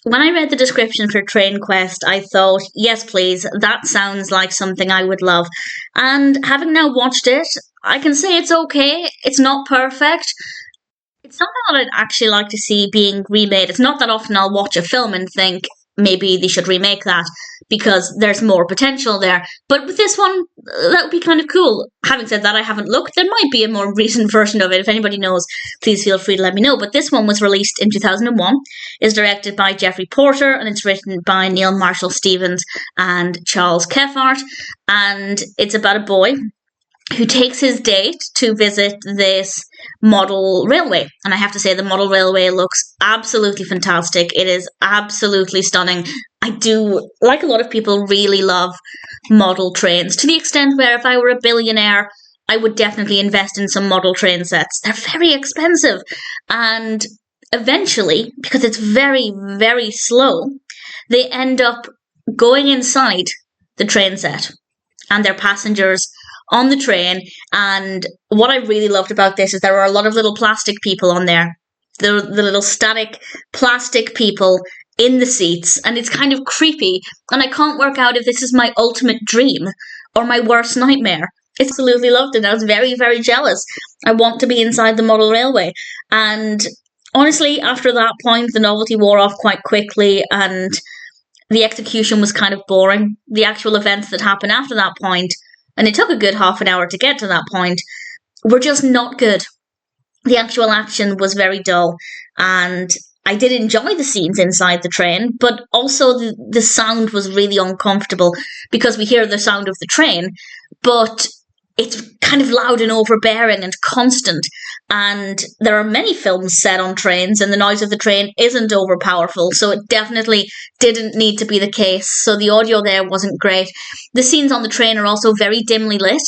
when I read the description for Train Quest, I thought, yes, please, that sounds like something I would love. And having now watched it, I can say it's okay. It's not perfect. It's something that I'd actually like to see being remade. It's not that often I'll watch a film and think maybe they should remake that because there's more potential there. But with this one, that would be kind of cool. Having said that, I haven't looked. There might be a more recent version of it. If anybody knows, please feel free to let me know. But this one was released in 2001, is directed by Jeffrey Porter, and it's written by Neal Marshall Stevens and Charles Kephart. And it's about a boy who takes his date to visit this model railway. And I have to say, the model railway looks absolutely fantastic. It is absolutely stunning. I do, like a lot of people, really love model trains, to the extent where if I were a billionaire, I would definitely invest in some model train sets. They're very expensive. And eventually, because it's very, very slow, they end up going inside the train set and their passengers on the train. And what I really loved about this is there were a lot of little plastic people on there. The little static plastic people in the seats, and it's kind of creepy. And I can't work out if this is my ultimate dream or my worst nightmare. I absolutely loved it. I was very, very jealous. I want to be inside the model railway. And honestly, after that point, the novelty wore off quite quickly, and the execution was kind of boring. The actual events that happened after that point, and it took a good half an hour to get to that point, were just not good. The actual action was very dull, and I did enjoy the scenes inside the train, but also the sound was really uncomfortable because we hear the sound of the train, but it's kind of loud and overbearing and constant. And there are many films set on trains, and the noise of the train isn't overpowerful, so it definitely didn't need to be the case. So the audio there wasn't great. The scenes on the train are also very dimly lit,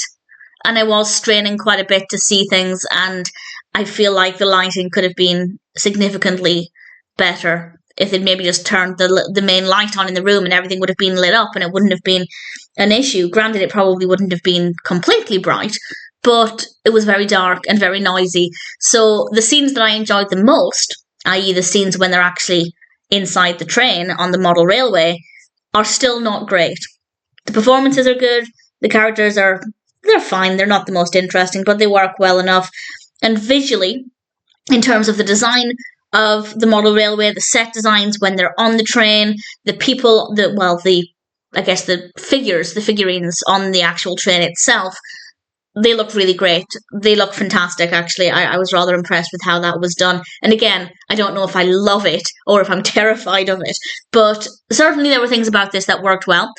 and I was straining quite a bit to see things, and I feel like the lighting could have been significantly better if they'd maybe just turned the main light on in the room and everything would have been lit up and it wouldn't have been an issue. Granted, it probably wouldn't have been completely bright, but it was very dark and very noisy. So the scenes that I enjoyed the most, i.e. the scenes when they're actually inside the train on the model railway, are still not great. The performances are good, the characters they're fine, they're not the most interesting, but they work well enough. And visually, in terms of the design of the model railway, the set designs when they're on the train, the people, the figurines on the actual train itself, they look really great. They look fantastic, actually. I was rather impressed with how that was done. And again, I don't know if I love it or if I'm terrified of it, but certainly there were things about this that worked well,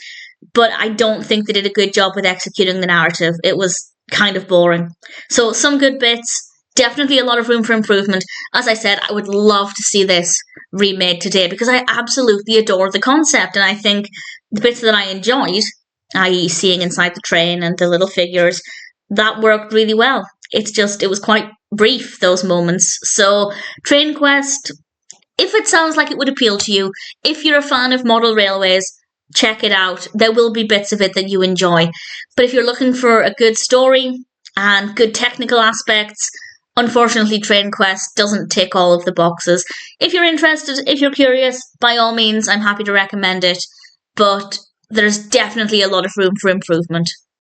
but I don't think they did a good job with executing the narrative. It was kind of boring. So some good bits, definitely a lot of room for improvement. As I said, I would love to see this remade today because I absolutely adore the concept, and I think the bits that I enjoyed, i.e. seeing inside the train and the little figures, that worked really well. It was quite brief, those moments. So Train Quest, if it sounds like it would appeal to you, if you're a fan of model railways, check it out. There will be bits of it that you enjoy. But if you're looking for a good story and good technical aspects, unfortunately, Train Quest doesn't tick all of the boxes. If you're interested, if you're curious, by all means, I'm happy to recommend it. But there's definitely a lot of room for improvement.